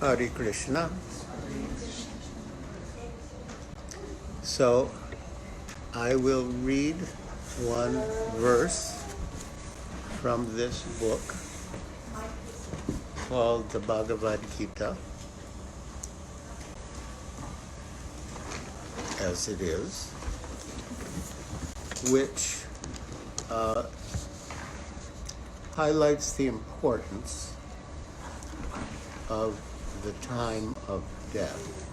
Hare Krishna. So I will read one verse from this book called the Bhagavad Gita, as it is, which highlights the importance of the time of death.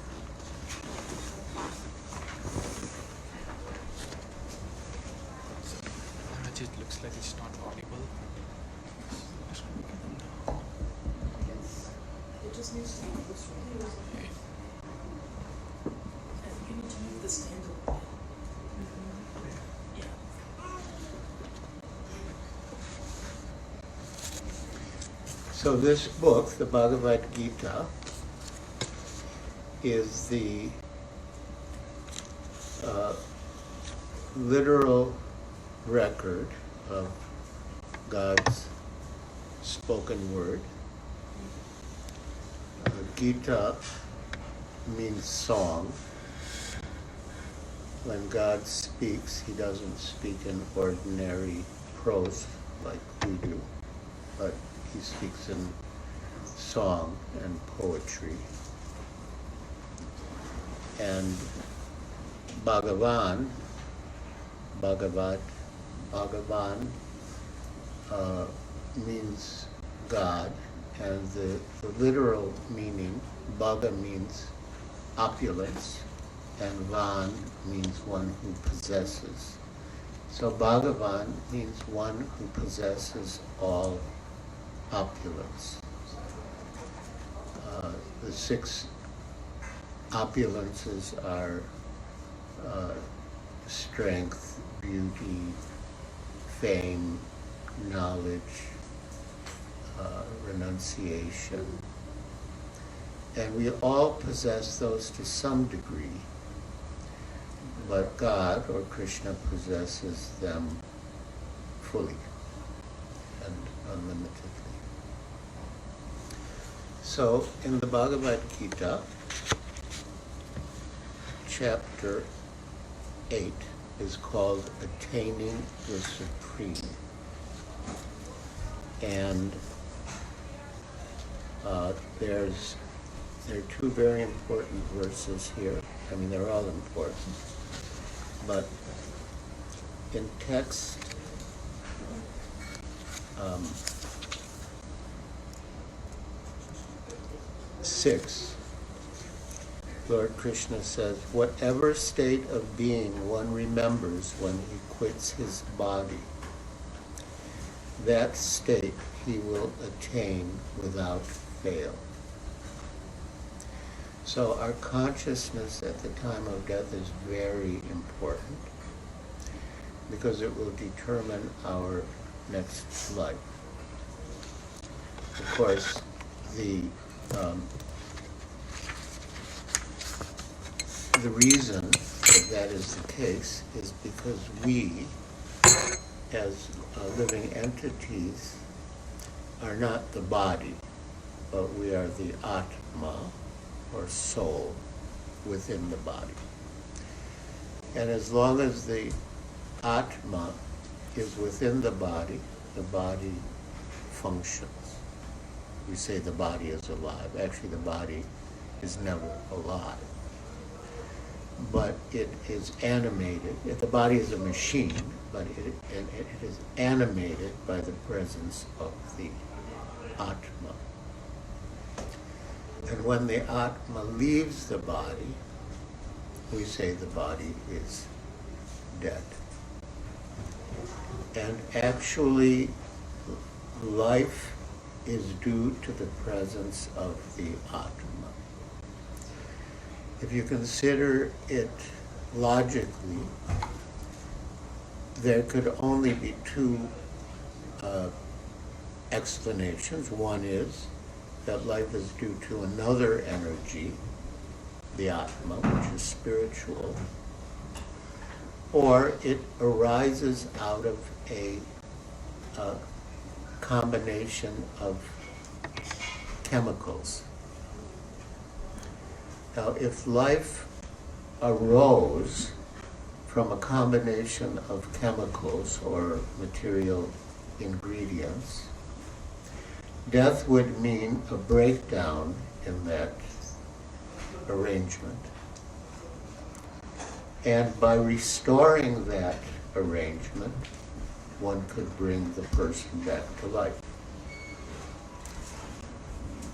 It looks like it's not audible. It just needs to be this way. Okay. And you need to move the stand a little bit. Yeah. So this book, the Bhagavad Gita, is the literal record of God's spoken word. Gita means song. When God speaks, he doesn't speak in ordinary prose like we do, but he speaks in song and poetry. And Bhagavan means God, and the literal meaning, Bhaga means opulence, and Van means one who possesses. So Bhagavan means one who possesses all opulence. The six opulences are strength, beauty, fame, knowledge, renunciation. And we all possess those to some degree, but God or Krishna possesses them fully and unlimitedly. So in the Bhagavad Gita, chapter 8 is called Attaining the Supreme. And there are two very important verses here. I mean, they're all important. But in text 6, Lord Krishna says, whatever state of being one remembers when he quits his body, that state he will attain without fail. So our consciousness at the time of death is very important because it will determine our next life. Of course, the reason that is the case is because we, as living entities, are not the body, but we are the Atma, or soul, within the body. And as long as the Atma is within the body functions. We say the body is alive. Actually, the body is never alive. But it is animated. The body is a machine, but it is animated by the presence of the Atma. And when the Atma leaves the body, we say the body is dead. And actually, life is due to the presence of the Atma. If you consider it logically, there could only be two explanations. One is that life is due to another energy, the Atma, which is spiritual, or it arises out of a combination of chemicals Now, if life arose from a combination of chemicals or material ingredients, death would mean a breakdown in that arrangement. And by restoring that arrangement, one could bring the person back to life.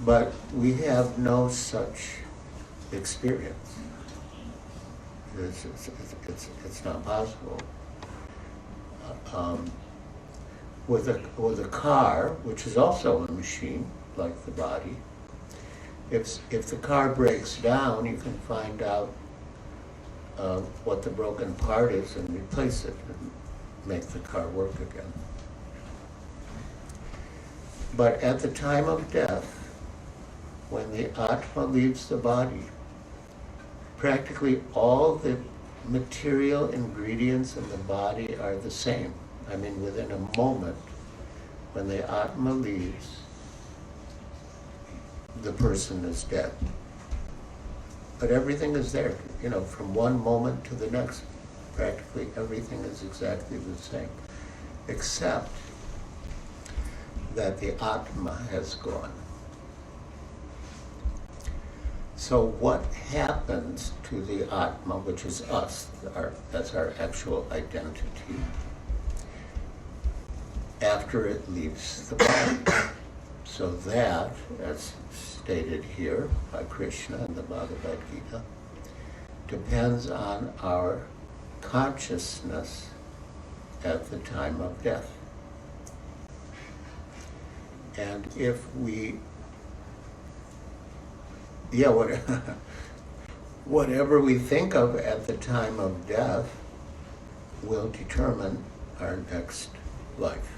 But we have no such experience. It's not possible. With a car, which is also a machine, like the body, if the car breaks down, you can find out what the broken part is and replace it and make the car work again. But at the time of death, when the Atma leaves the body, practically all the material ingredients in the body are the same. I mean, within a moment, when the Atma leaves, the person is dead. But everything is there, from one moment to the next. Practically everything is exactly the same, except that the Atma has gone. So what happens to the Atma, which is us, that's our actual identity, after it leaves the body? So that, as stated here by Krishna in the Bhagavad Gita, depends on our consciousness at the time of death. And if we, whatever we think of at the time of death will determine our next life.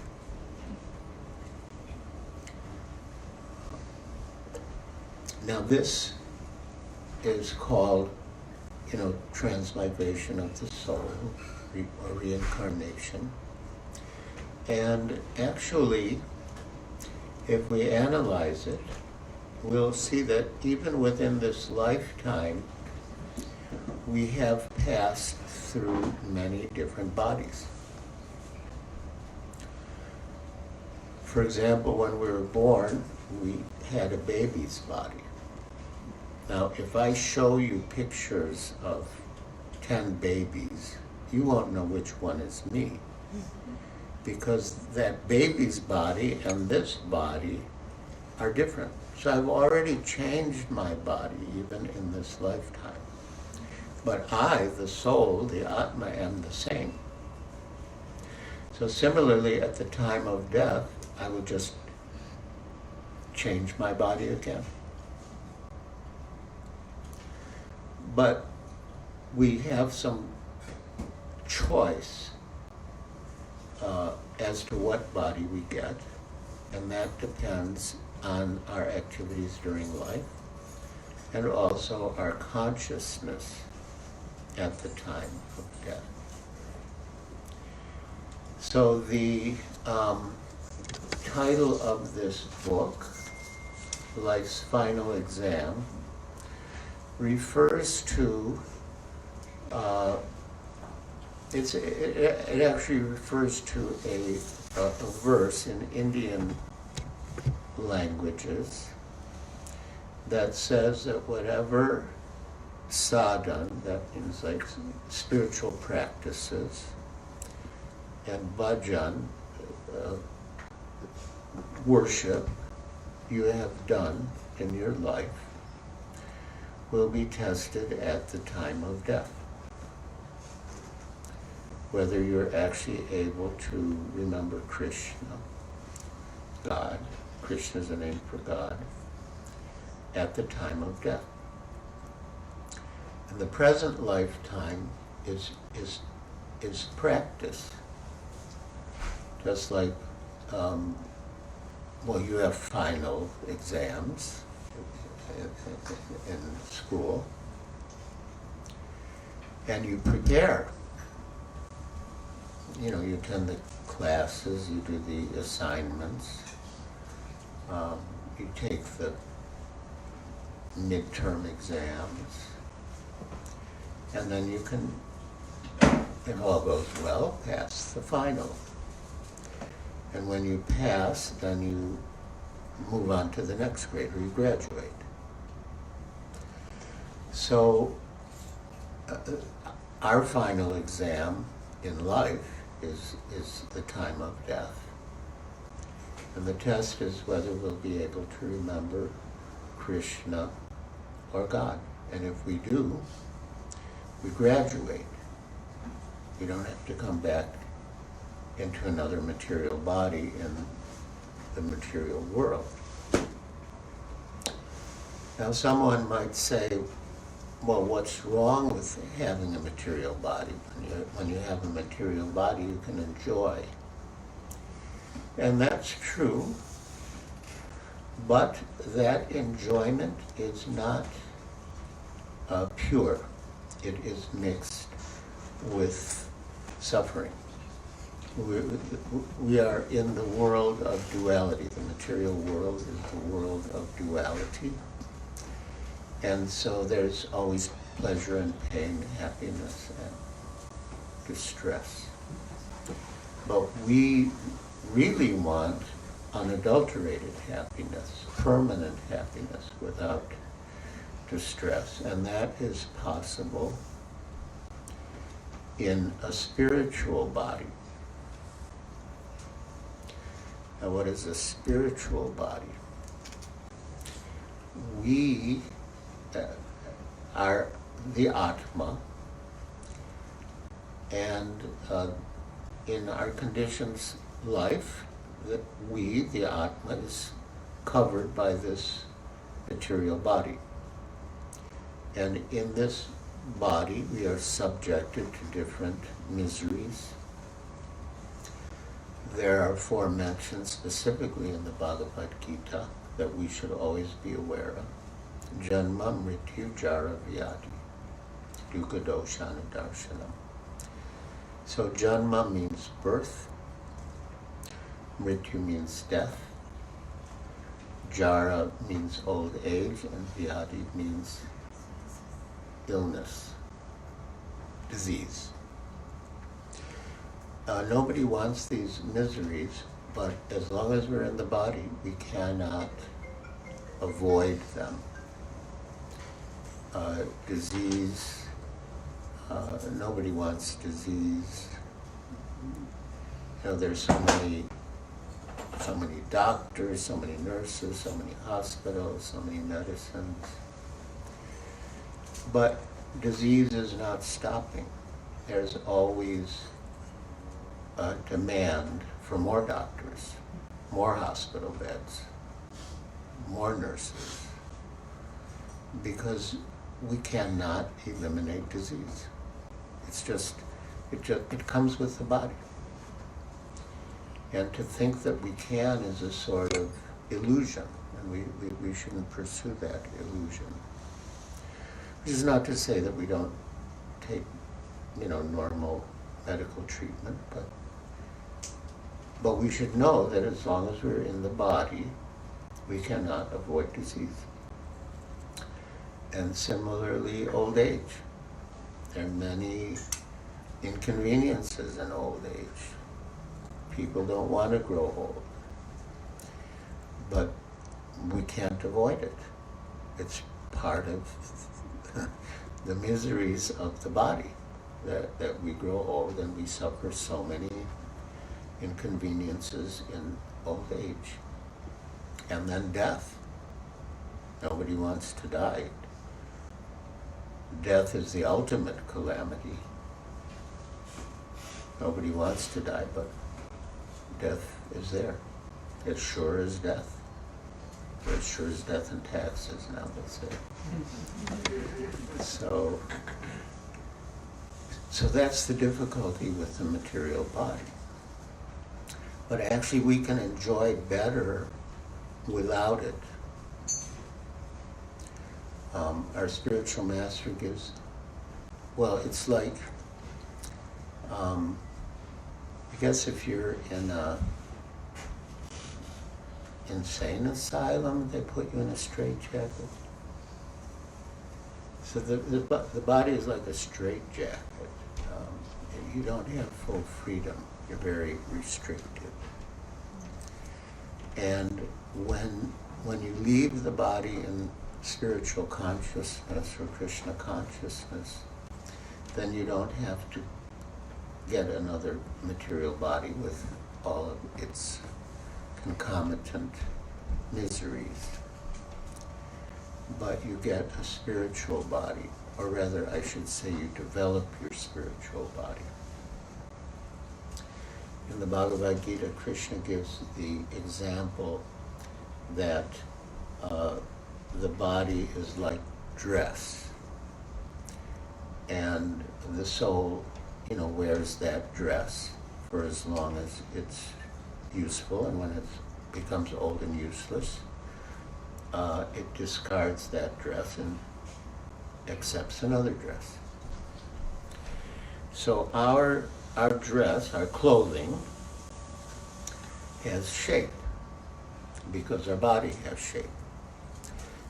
Now this is called, transmigration of the soul, or reincarnation. And actually, if we analyze it, we'll see that even within this lifetime, we have passed through many different bodies. For example, when we were born, we had a baby's body. Now, if I show you pictures of 10 babies, you won't know which one is me. Because that baby's body and this body are different. So I've already changed my body, even in this lifetime. But I, the soul, the Atma, am the same. So similarly, at the time of death, I will just change my body again. But we have some choice as to what body we get, and that depends on our activities during life and also our consciousness at the time of death. So the title of this book, Life's Final Exam, refers to, it actually refers to a verse in Indian languages that says that whatever sadhana, that means like spiritual practices, and bhajan, worship, you have done in your life will be tested at the time of death. Whether you're actually able to remember Krishna, God, Krishna is a name for God, at the time of death. And the present lifetime is practice. Just like, you have final exams in school, and you prepare. You attend the classes, you do the assignments, you take the midterm exams, and then you can, if all goes well, pass the final. And when you pass, then you move on to the next grade, or you graduate. So our final exam in life is the time of death. And the test is whether we'll be able to remember Krishna or God. And if we do, we graduate. We don't have to come back into another material body in the material world. Now someone might say, well, what's wrong with having a material body? When you have a material body, you can enjoy. And that's true, but that enjoyment is not pure. It is mixed with suffering. We are in the world of duality. The material world is the world of duality. And so there's always pleasure and pain, happiness and distress. But we really want unadulterated happiness, permanent happiness without distress. And that is possible in a spiritual body. Now, what is a spiritual body? We are the Atma, and in our conditions life, that we, the Atma, is covered by this material body. And in this body, we are subjected to different miseries. There are 4 mentions specifically in the Bhagavad Gita that we should always be aware of. Janma, Mrityu, Jara, Vyadi, Dukkha, Doshana, Darshanam. So Janma means birth, Mrityu means death, Jara means old age, and Vyadi means illness, disease. Nobody wants these miseries, but as long as we're in the body, we cannot avoid them. Disease, nobody wants disease. You know, there's so many doctors, so many nurses, so many hospitals, so many medicines. But disease is not stopping. There's always a demand for more doctors, more hospital beds, more nurses, because we cannot eliminate disease. It comes with the body. And to think that we can is a sort of illusion, and we shouldn't pursue that illusion. Which is not to say that we don't take, normal medical treatment, but we should know that as long as we're in the body, we cannot avoid disease. And similarly, old age. There are many inconveniences in old age. People don't want to grow old, but we can't avoid it. It's part of the miseries of the body, that we grow old and we suffer so many inconveniences in old age. And then death. Nobody wants to die. Death is the ultimate calamity. Nobody wants to die, but death is there. As sure as death. As sure as death and taxes, now that's it. So that's the difficulty with the material body. But actually we can enjoy better without it. Our spiritual master gives, it's like, I guess if you're in a insane asylum, they put you in a straitjacket. So the body is like a straitjacket. You don't have full freedom. You're very restricted. And when you leave the body in spiritual consciousness or Krishna consciousness, then you don't have to get another material body with all of its concomitant miseries. But you get a spiritual body, or rather, I should say, you develop your spiritual body. In the Bhagavad Gita, Krishna gives the example that the body is like dress, and the soul, wears that dress for as long as it's useful, and when it becomes old and useless, it discards that dress and accepts another dress. So our dress, our clothing, has shape because our body has shape.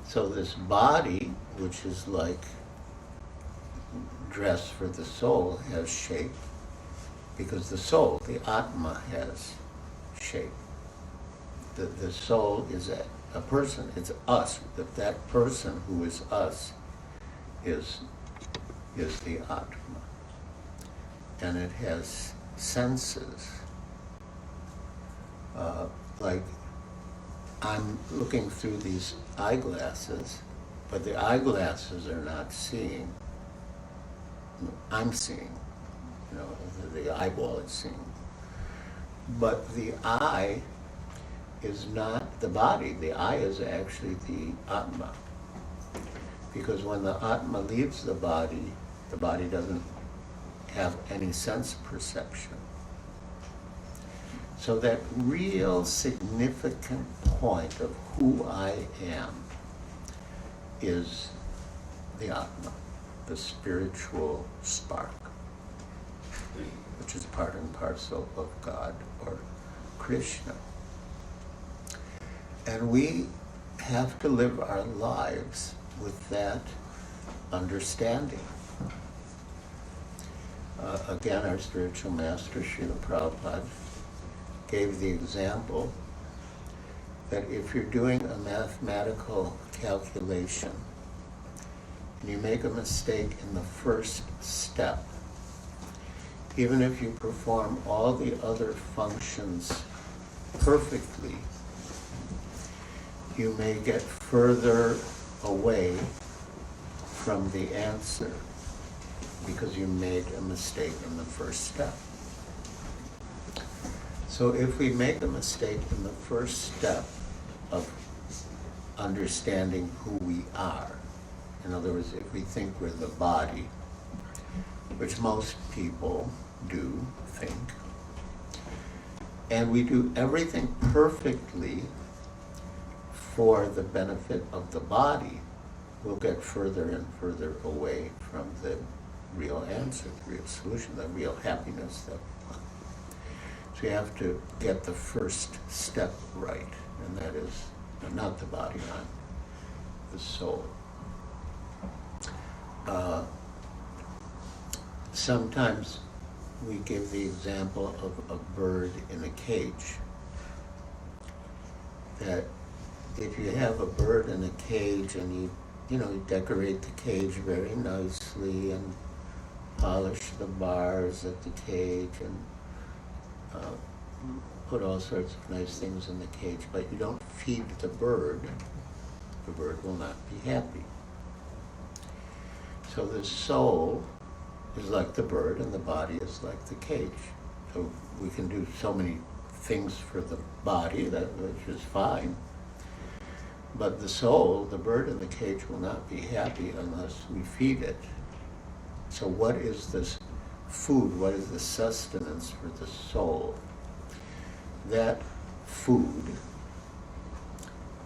So this body, which is like dress for the soul, has shape because the soul, the Atma, has shape. The soul is a person, it's us. That person who is us is the Atma. And it has senses. Like I'm looking through these eyeglasses, but the eyeglasses are not seeing. I'm seeing, the eyeball is seeing. But the eye is not the body. The eye is actually the Atma. Because when the Atma leaves the body doesn't have any sense perception. So that real significant point of who I am is the Atma, the spiritual spark, which is part and parcel of God or Krishna. And we have to live our lives with that understanding. Again, our spiritual master, Srila Prabhupada, gave the example that if you're doing a mathematical calculation and you make a mistake in the first step, even if you perform all the other functions perfectly, you may get further away from the answer because you made a mistake in the first step. So if we make a mistake in the first step of understanding who we are, in other words, if we think we're the body, which most people do think, and we do everything perfectly for the benefit of the body, we'll get further and further away from the real answer, the real solution, the real happiness that we want. So you have to get the first step right, and that is not the body, not the soul. Sometimes we give the example of a bird in a cage. That if you have a bird in a cage and you decorate the cage very nicely and polish the bars at the cage and put all sorts of nice things in the cage, but you don't feed the bird will not be happy. So the soul is like the bird and the body is like the cage. So we can do so many things for the body, which is fine. But the soul, the bird in the cage, will not be happy unless we feed it. So what is this food? What is the sustenance for the soul? That food,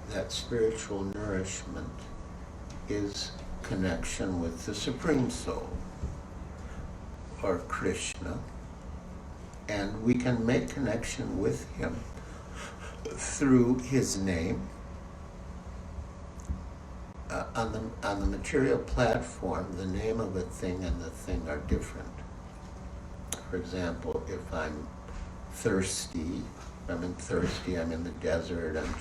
that spiritual nourishment, is connection with the Supreme Soul, or Krishna, and we can make connection with him through his name, on the material platform, the name of a thing and the thing are different. For example, if I'm thirsty, I'm in the desert, I'm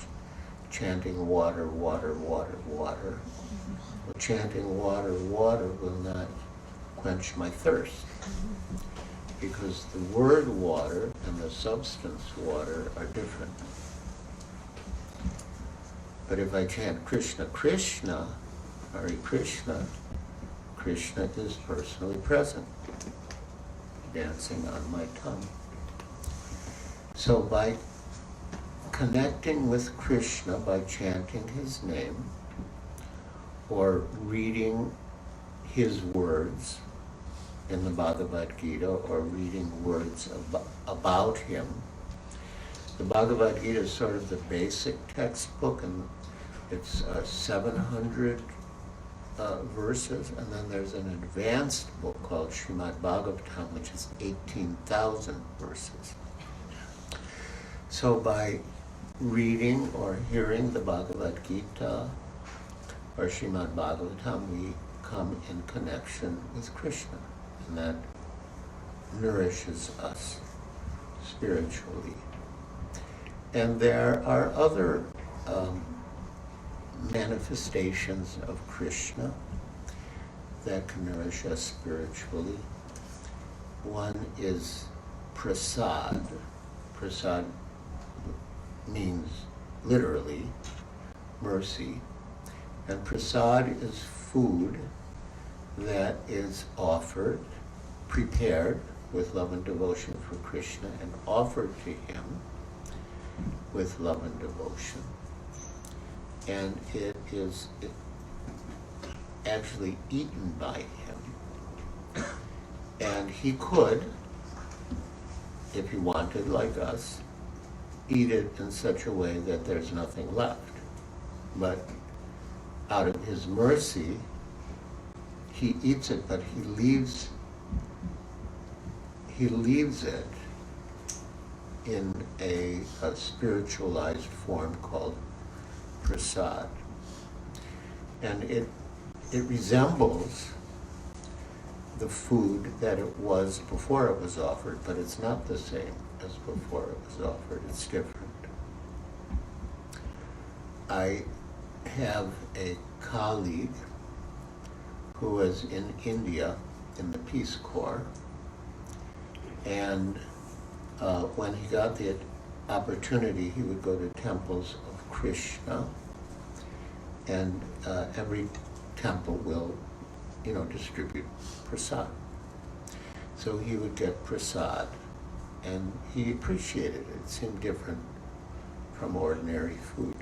chanting water, water, water, water. Well, chanting water, water will not quench my thirst, because the word water and the substance water are different. But if I chant Krishna, Krishna, Hare Krishna, Krishna is personally present, dancing on my tongue. So by connecting with Krishna, by chanting his name, or reading his words in the Bhagavad Gita, or reading words about him. The Bhagavad Gita is sort of the basic textbook, and it's 700 verses, and then there's an advanced book called Srimad Bhagavatam, which is 18,000 verses. So by reading or hearing the Bhagavad Gita or Srimad Bhagavatam, we come in connection with Krishna, and that nourishes us spiritually. And there are other manifestations of Krishna that can nourish us spiritually. One is prasad. Prasad means literally mercy. And prasad is food that is offered, prepared with love and devotion for Krishna, and offered to him with love and devotion. And it is actually eaten by him. And he could, if he wanted, like us, eat it in such a way that there's nothing left. But out of his mercy, he eats it, but he leaves it in a spiritualized form called prasad. And it resembles the food that it was before it was offered, but it's not the same as before it was offered. It's different. I have a colleague who was in India in the Peace Corps, and when he got the opportunity, he would go to temples of Krishna, and every temple will, distribute prasad. So he would get prasad, and he appreciated it. It seemed different from ordinary food.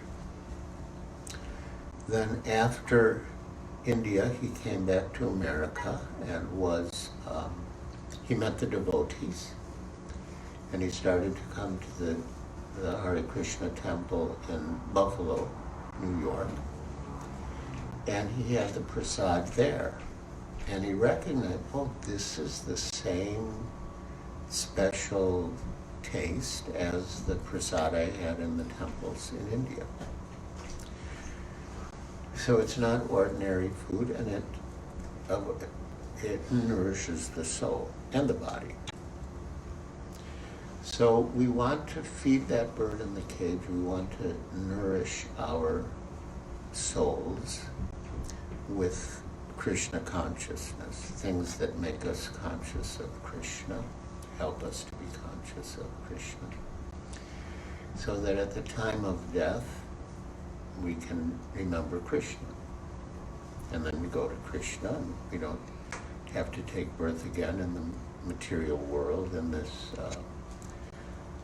Then after India, he came back to America and he met the devotees, and he started to come to the Hare Krishna temple in Buffalo, New York, and he had the prasad there, and he recognized, oh, this is the same special taste as the prasad I had in the temples in India. So it's not ordinary food, and it nourishes the soul and the body. So we want to feed that bird in the cage. We want to nourish our souls with Krishna consciousness, things that make us conscious of Krishna, help us to be conscious of Krishna, so that at the time of death, we can remember Krishna. And then we go to Krishna, and we don't have to take birth again in the material world, in this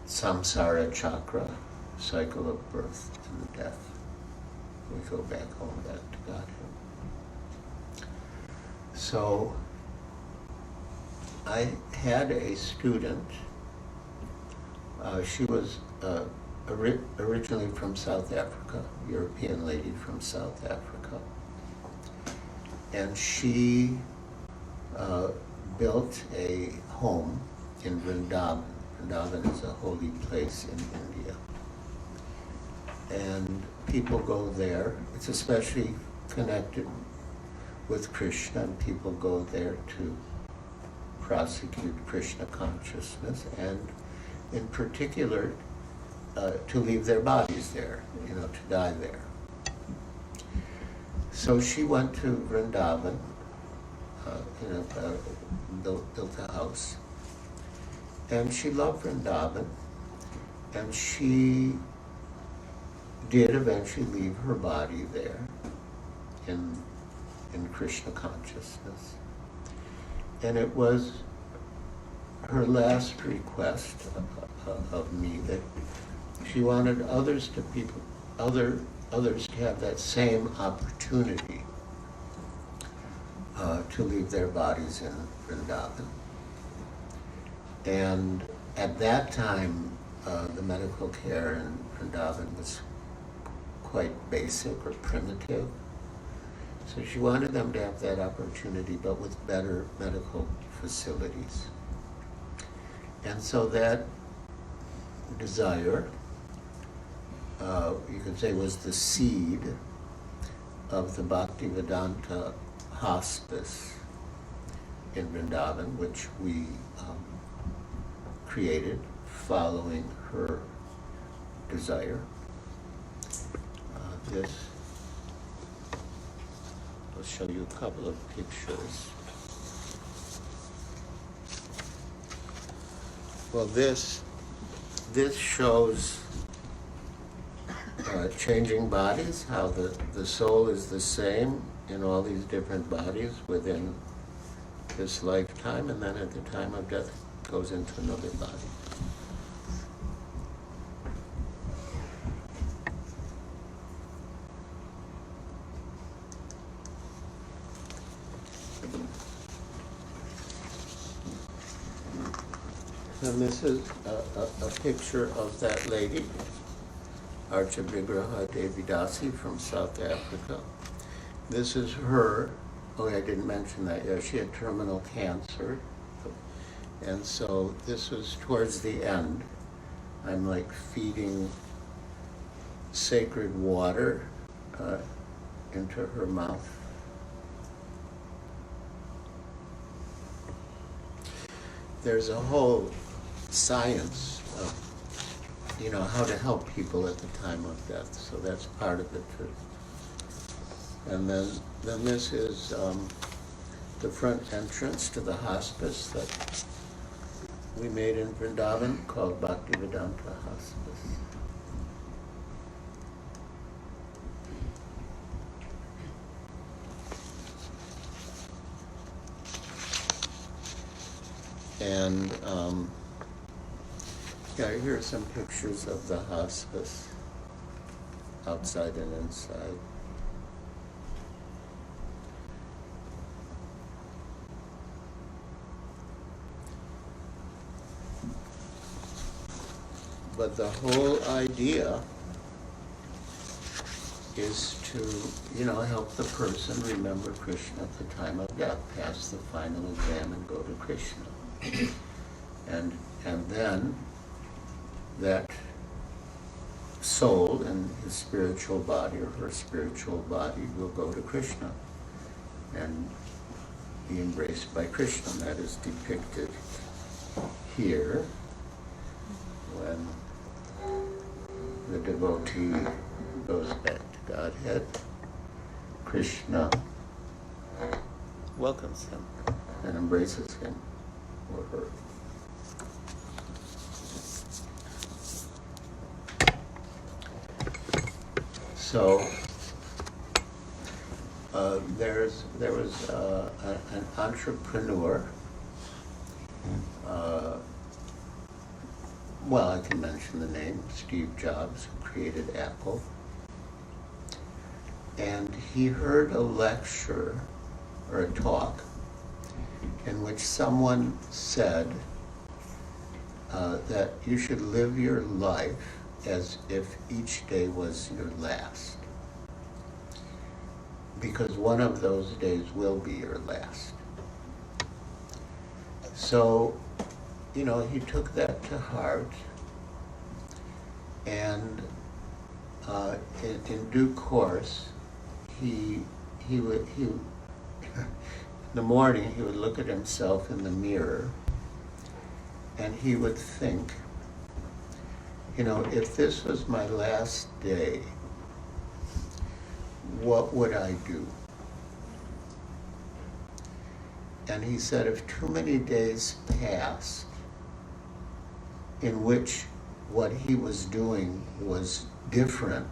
samsara chakra, cycle of birth and death. We go back home, back to Godhead. So I had a student, she was originally from South Africa, European lady from South Africa, and she built a home in Vrindavan. Vrindavan is a holy place in India, and people go there. It's especially connected with Krishna, and people go there to prosecute Krishna consciousness, and in particular, to leave their bodies there, to die there. So she went to Vrindavan, built a house, and she loved Vrindavan, and she did eventually leave her body there in Krishna consciousness. And it was her last request of me that she wanted others to have that same opportunity to leave their bodies in Vrindavan. And at that time, the medical care in Vrindavan was quite basic or primitive. So she wanted them to have that opportunity, but with better medical facilities. And so that desire, you could say, was the seed of the Bhaktivedanta hospice in Vrindavan, which we created following her desire. I'll show you a couple of pictures. Well, this shows changing bodies, how the soul is the same in all these different bodies within this lifetime, and then at the time of death goes into another body. And this is a picture of that lady, Archa Vigraha Devi Dasi from South Africa. This is her. Oh, I didn't mention that. Yeah, she had terminal cancer. And so this was towards the end. I'm like feeding sacred water into her mouth. There's a whole science of, how to help people at the time of death. So that's part of it too. And then this is the front entrance to the hospice that we made in Vrindavan called Bhaktivedanta Hospice. And here are some pictures of the hospice, outside and inside. But the whole idea is to, help the person remember Krishna at the time of death, pass the final exam and go to Krishna. And then that soul in his spiritual body or her spiritual body will go to Krishna and be embraced by Krishna. That is depicted here when the devotee goes back to Godhead. Krishna welcomes him and embraces him or her. So there was an entrepreneur. Well, I can mention the name, Steve Jobs, who created Apple. And he heard a lecture or a talk in which someone said that you should live your life as if each day was your last, because one of those days will be your last. So, he took that to heart, and in due course, he in the morning he would look at himself in the mirror and he would think, if this was my last day, what would I do? And he said if too many days passed in which what he was doing was different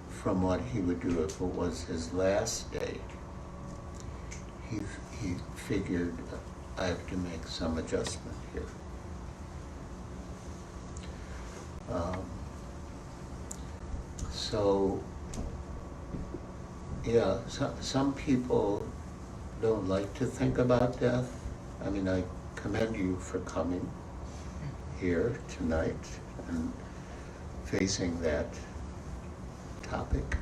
from what he would do if it was his last day, he figured, I have to make some adjustment here. Some people don't like to think about death. I mean, I commend you for coming here tonight and facing that topic.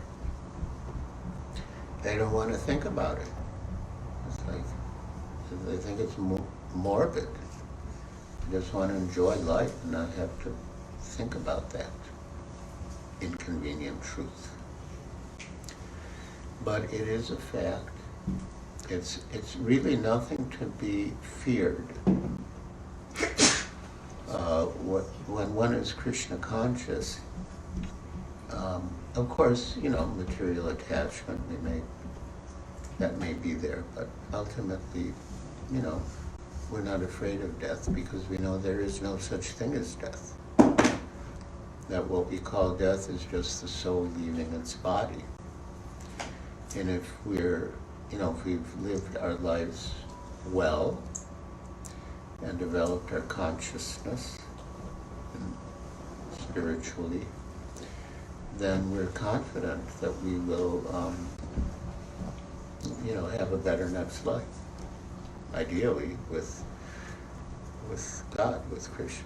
They don't want to think about it. It's like, they think it's morbid. They just want to enjoy life and not have to think about that inconvenient truth. But it is a fact. It's really nothing to be feared. When one is Krishna conscious, of course, material attachment may be there, but ultimately, we're not afraid of death because we know there is no such thing as death. That what we call death is just the soul leaving its body. And if we've lived our lives well and developed our consciousness spiritually, then we're confident that we will, have a better next life. Ideally, with God, with Krishna.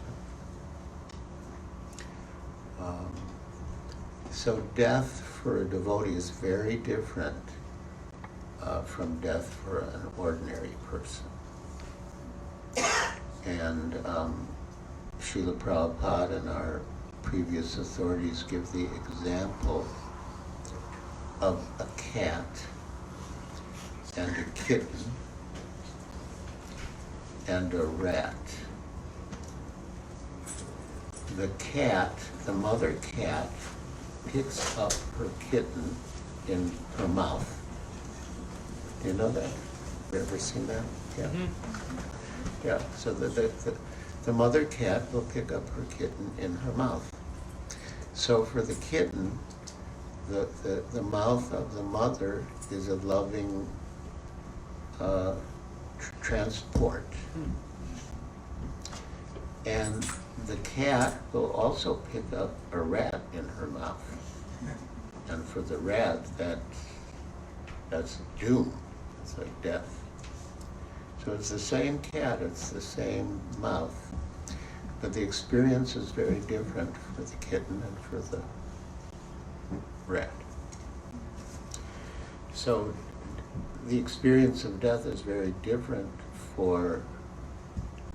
So death for a devotee is very different from death for an ordinary person. And Srila Prabhupada and our previous authorities give the example of a cat and a kitten and a rat. The cat, the mother cat, picks up her kitten in her mouth. Do you know that? Have you ever seen that? Yeah. Mm-hmm. Yeah, so the mother cat will pick up her kitten in her mouth. So for the kitten, the mouth of the mother is a loving transport. And the cat will also pick up a rat in her mouth. And for the rat, that's doom. It's like death. So it's the same cat, it's the same mouth. But the experience is very different for the kitten and for the rat. So the experience of death is very different for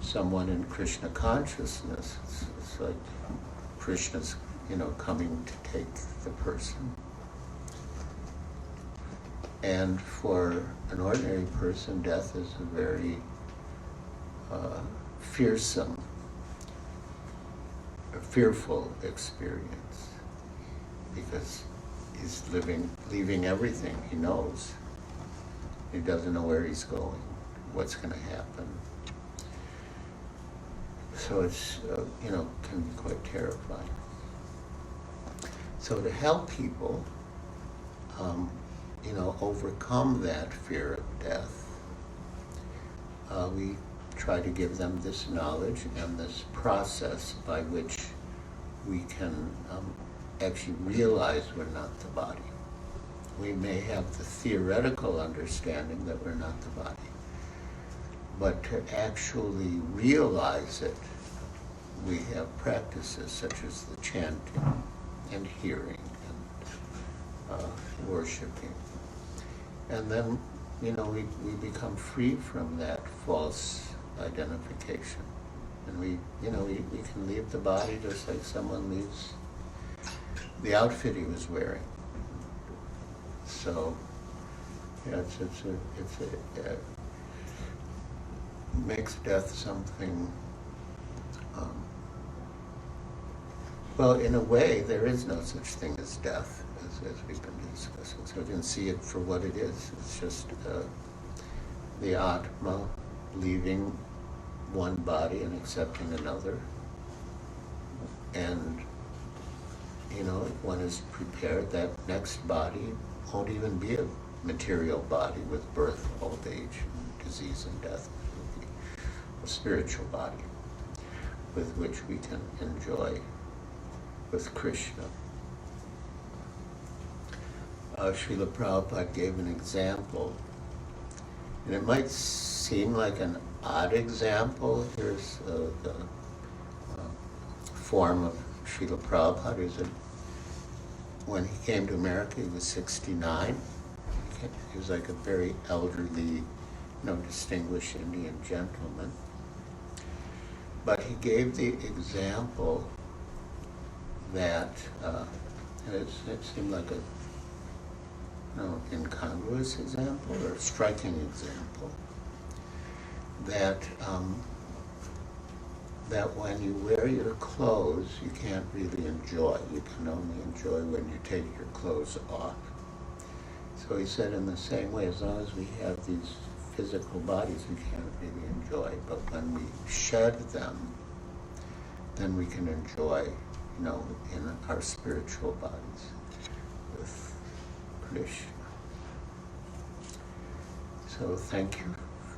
someone in Krishna consciousness. It's like Krishna's, coming to take the person. And for an ordinary person, death is a very fearful experience, because he's leaving everything he knows. He doesn't know where he's going, what's going to happen. So it's, can be quite terrifying. So to help people, overcome that fear of death, we try to give them this knowledge and this process by which we can actually realize we're not the body. We may have the theoretical understanding that we're not the body, but to actually realize it, we have practices such as the chanting and hearing and worshiping. And then, we become free from that false identification. And we can leave the body just like someone leaves the outfit he was wearing. So, yeah, makes death something. Well, in a way, there is no such thing as death, as we've been discussing. So you can see it for what it is. It's just the Atma leaving one body and accepting another. And, if one is prepared, that next body won't even be a material body with birth, old age, and disease and death. It will be a spiritual body with which we can enjoy with Krishna. Srila Prabhupada gave an example, and it might seem like an odd example. Here's the form of Srila Prabhupada. When he came to America, he was 69. He was like a very elderly, distinguished Indian gentleman. But he gave the example that it seemed like a incongruous example or a striking example that when you wear your clothes, you can't really enjoy. You can only enjoy when you take your clothes off. So he said, in the same way, as long as we have these physical bodies, we can't really enjoy. But when we shed them, then we can enjoy, in our spiritual bodies with Krishna. So thank you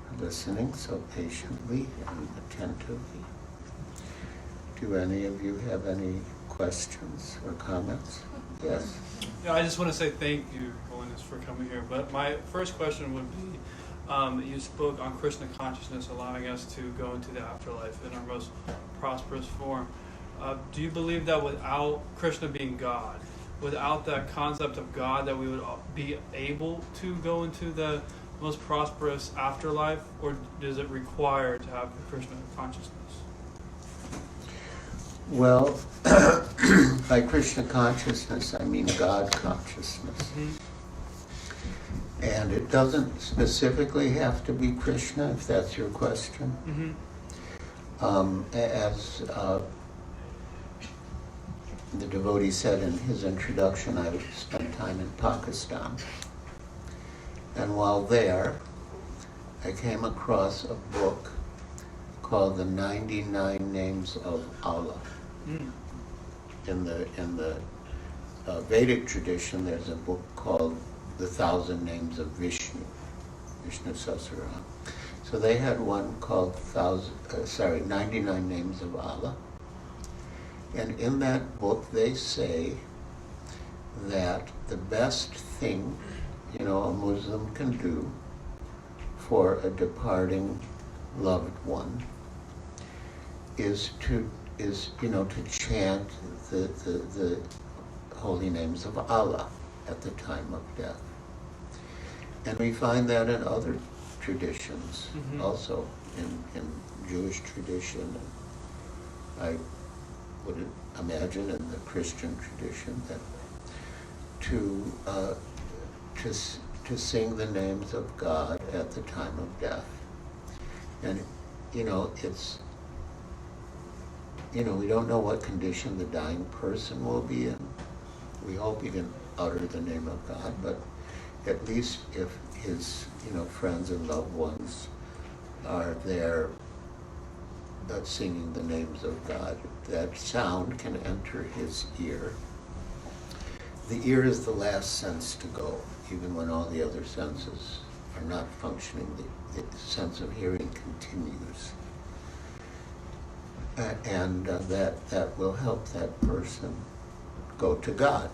for listening so patiently and attentively. Do any of you have any questions or comments? Yes. Yeah, I just want to say thank you, Holiness, for coming here. But my first question would be, you spoke on Krishna consciousness, allowing us to go into the afterlife in our most prosperous form. Do you believe that without Krishna being God, without that concept of God, that we would be able to go into the most prosperous afterlife, or does it require to have the Krishna consciousness? Well, by Krishna consciousness, I mean God consciousness. Mm-hmm. And it doesn't specifically have to be Krishna, if that's your question. Mm-hmm. As the devotee said in his introduction, I spent time in Pakistan. And while there, I came across a book called The 99 Names of Allah. Mm. In the Vedic tradition, there's a book called The 1,000 Names of Vishnu Sahasranam. So they had one called 99 Names of Allah. And in that book, they say that the best thing, a Muslim can do for a departing loved one is to chant the holy names of Allah at the time of death. And we find that in other traditions, mm-hmm. also in Jewish tradition, and I would imagine in the Christian tradition, that to sing the names of God at the time of death. And it's we don't know what condition the dying person will be in. We hope he can utter the name of God, but at least if his friends and loved ones are there singing the names of God, that sound can enter his ear. The ear is the last sense to go, even when all the other senses are not functioning. The sense of hearing continues. And that will help that person go to God,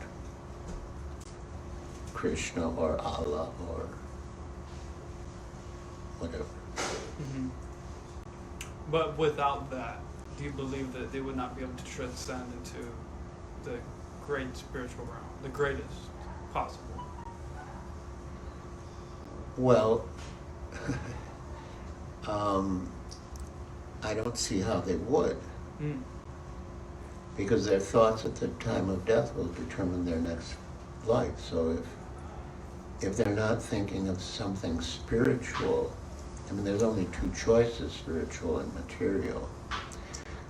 Krishna or Allah or whatever. Mm-hmm. But without that, do you believe that they would not be able to transcend into the great spiritual realm, the greatest possible? Well, I don't see how they would. Mm. Because their thoughts at the time of death will determine their next life. So if they're not thinking of something spiritual, I mean, there's only two choices, spiritual and material.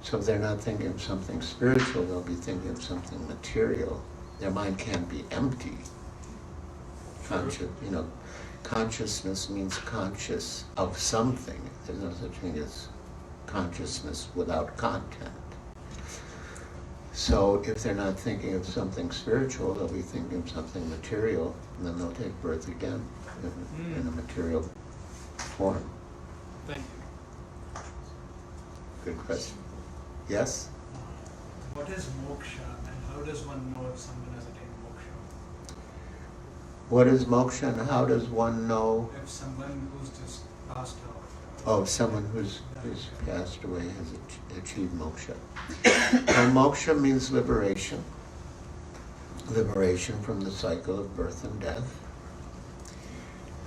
So if they're not thinking of something spiritual, they'll be thinking of something material. Their mind can't be empty. Consciousness means conscious of something. There's no such thing as consciousness without content. So if they're not thinking of something spiritual, they'll be thinking of something material, and then they'll take birth again in a material form. Thank you. Good question. Yes? What is moksha, and how does one know if someone has attained moksha? What is moksha, and how does one know? If someone who's just passed out. Oh, someone who's passed away has achieved moksha. Moksha means liberation. Liberation from the cycle of birth and death.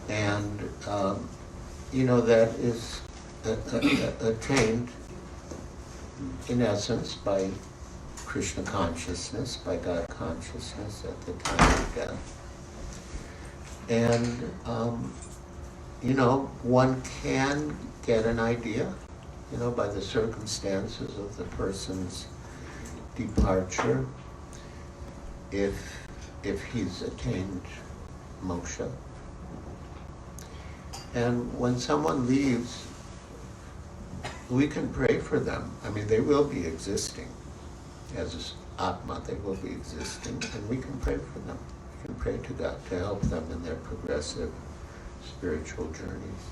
And, that is attained, in essence, by Krishna consciousness, by God consciousness at the time of death. And, one can get an idea, by the circumstances of the person's departure, if he's attained moksha. And when someone leaves, we can pray for them. I mean, they will be existing as Atma, they will be existing, and we can pray for them. We can pray to God to help them in their progressive spiritual journeys.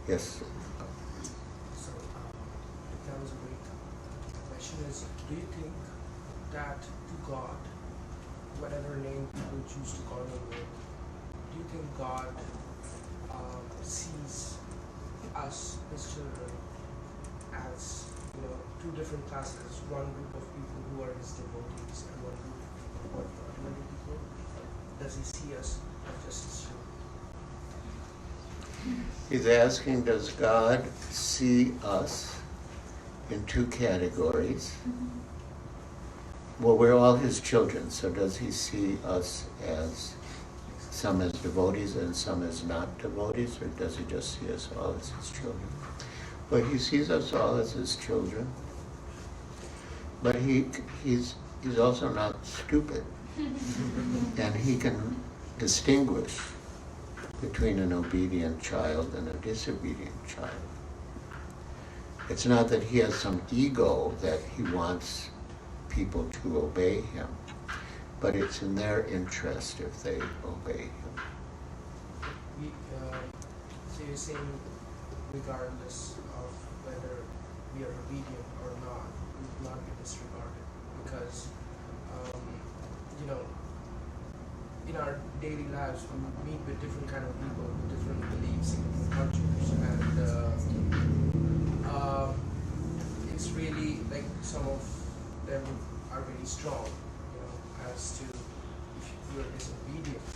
Yes? So, that was a great question. Is, do you think that to God, whatever name people choose to call him with, do you think God sees us as children as, two different classes, one group of people who are his devotees and one group of ordinary people? Does he see us as just his children? He's asking, does God see us in two categories? Well, we're all his children, so does he see us as some as devotees and some as not devotees, or does he just see us all as his children? Well, he sees us all as his children, but he's also not stupid, and he can distinguish between an obedient child and a disobedient child. It's not that he has some ego that he wants people to obey him, but it's in their interest if they obey him. So you're saying regardless of whether we are obedient or not, we will not be disregarded because, in our daily lives we meet with different kind of people with different beliefs and different cultures, and it's really like some of them are very strong, as to if you are disobedient,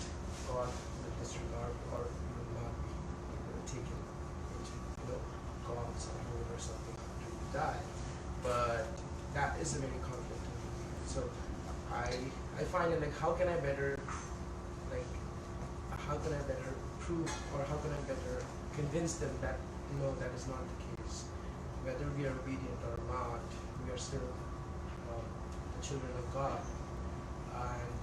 God will disregard or you will not be taken into God's rule or something after you die. But that is a very conflicting belief. So I find it like how can I better prove, or how can I better convince them that no, that is not the case. Whether we are obedient or not, we are still the children of God. And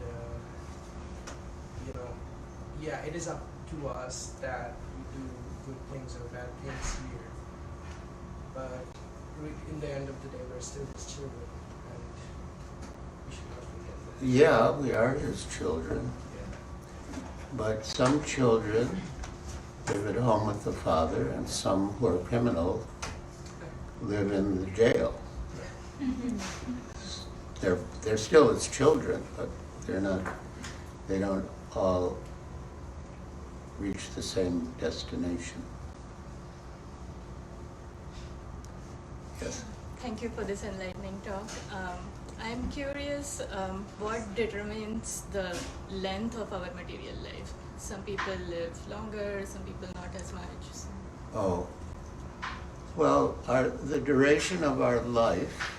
it is up to us that we do good things or bad things here. But in the end of the day, we're still his children, and we should not forget that. Yeah, we are his children. But some children live at home with the father, and some who are criminal live in the jail. They're still his children, but they don't all reach the same destination. Yes? Thank you for this enlightening talk. I'm curious, what determines the length of our material life? Some people live longer, some people not as much. Oh. Well, the duration of our life,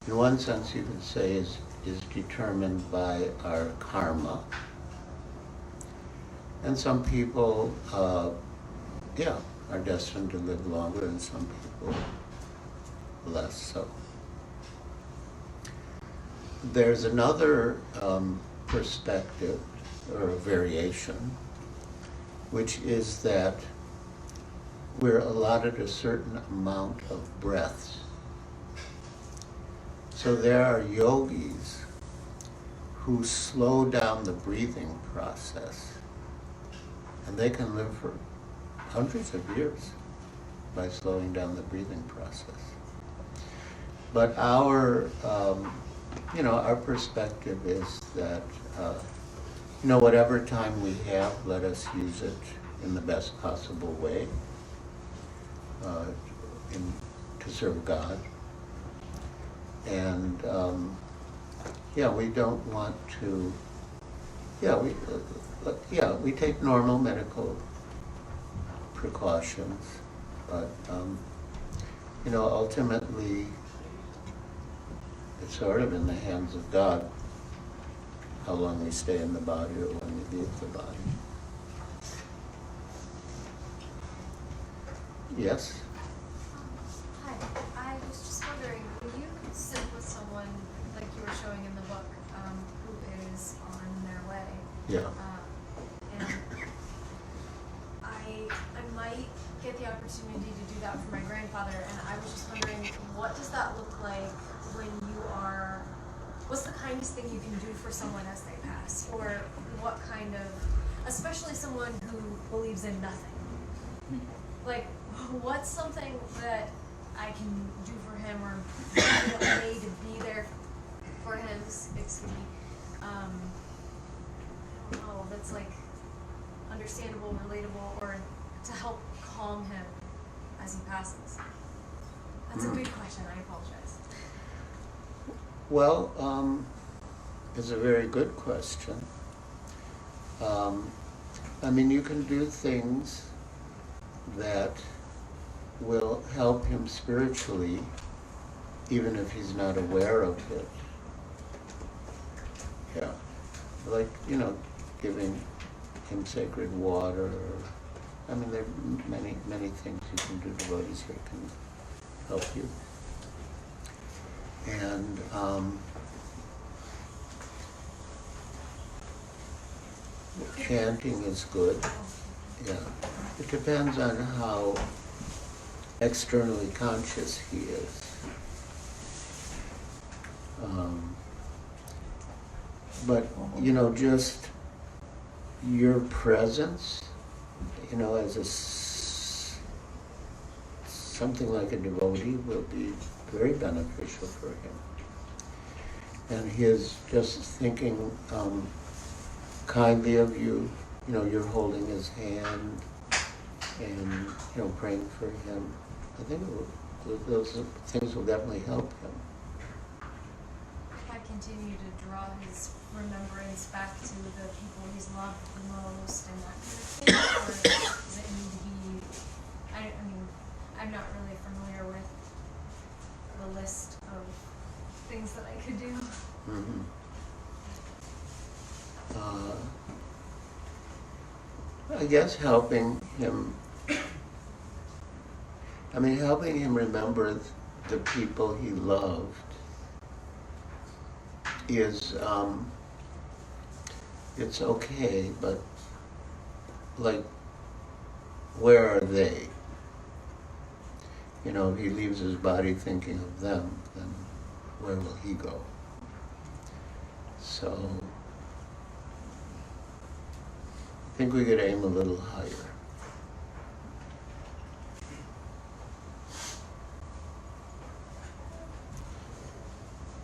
in one sense you could say, is determined by our karma, And some people, are destined to live longer, and some people less so. There's another perspective, or a variation, which is that we're allotted a certain amount of breaths. So there are yogis who slow down the breathing process, and they can live for hundreds of years by slowing down the breathing process. But our perspective is that, whatever time we have, let us use it in the best possible way to serve God. And we don't want to. We take normal medical precautions, but ultimately, it's sort of in the hands of God how long we stay in the body or when we leave the body. Yes? Hi, I was just wondering, when you sit with someone like you were showing in the book, who is on their way, Yeah. and I might get the opportunity to do that for my grandfather, and I was just wondering, what does that look like when you are, what's the kindest thing you can do for someone as they pass? Or what kind of, especially someone who believes in nothing. Like, what's something that I can do for him, or a way to be there for him, excuse me, I don't know, that's like understandable, relatable, or to help calm him as he passes? That's a big question, I apologize. Well, it's a very good question. You can do things that will help him spiritually, even if he's not aware of it. Yeah. Like, giving him sacred water. There are many, many things you can do, devotees here can help you. And chanting is good. Yeah. It depends on how externally conscious he is. But, just your presence, as something like a devotee will be very beneficial for him. And his just thinking kindly of you, you're holding his hand and, praying for him. I think those things will definitely help him. If I continue to draw his remembrance back to the people he's loved the most and that kind of thing, or does it need to be, I'm not really familiar with the list of things that I could do. Mm-hmm. I guess helping him remember the people he loved is, it's okay, but, like, where are they? If he leaves his body thinking of them, then where will he go? So, I think we could aim a little higher.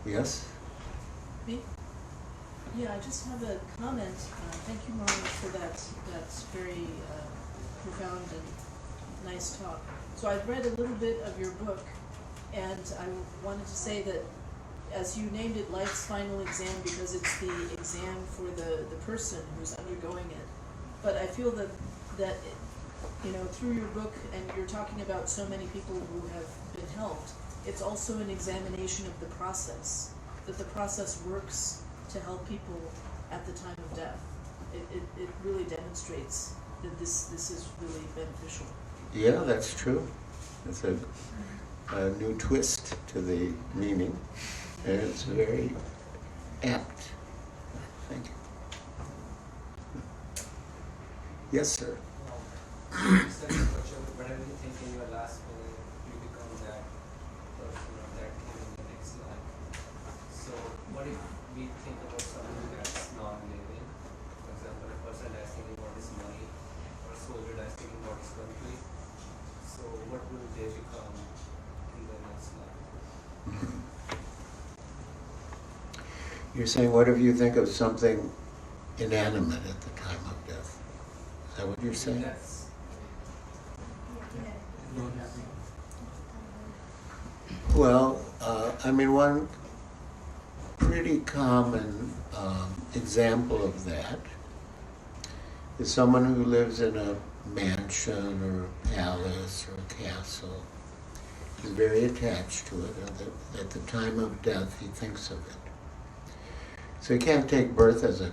Yes? Me? Yeah, I just have a comment. Thank you, Maharaj, for that very profound and nice talk. So I've read a little bit of your book, and I wanted to say that, as you named it, Life's Final Exam, because it's the exam for the person who's undergoing it. But I feel that through your book, and you're talking about so many people who have been helped, it's also an examination of the process, that the process works to help people at the time of death. It really demonstrates demonstrates that this is really beneficial. Yeah, that's true. It's a new twist to the meaning, and it's very apt. Thank you. Yes, sir. Whatever you think in your last minute, you become that person or that thing in the next life. So, what if we think about someone that's non-living? For example, a person that's thinking about his money, or a soldier that's thinking about his country. So, what will they become in the next life? You're saying, what if you think of something inanimate at the time of death? Is that what you're saying? That's Well, I mean, one pretty common example of that is someone who lives in a mansion or a palace or a castle. He's very attached to it, and at the time of death he thinks of it. So he can't take birth as a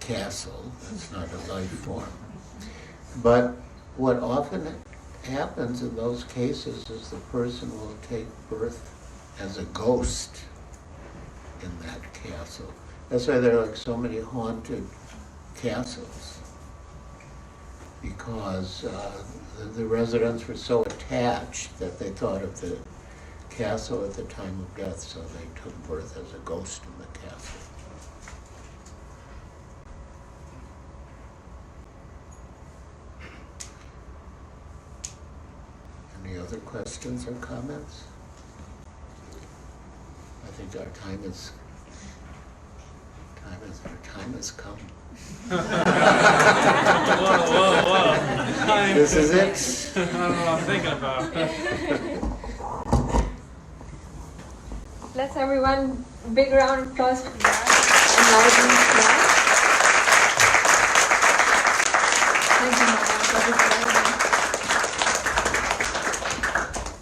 castle, that's not a life form. But what often happens in those cases is the person will take birth as a ghost in that castle. That's why there are like so many haunted castles, because the residents were so attached that they thought of the castle at the time of death, so they took birth as a ghost in the castle. Any other questions or comments? I think our time has come. Whoa. This is it. I don't know what I'm thinking about. Let's everyone big round of applause for that enlightening class.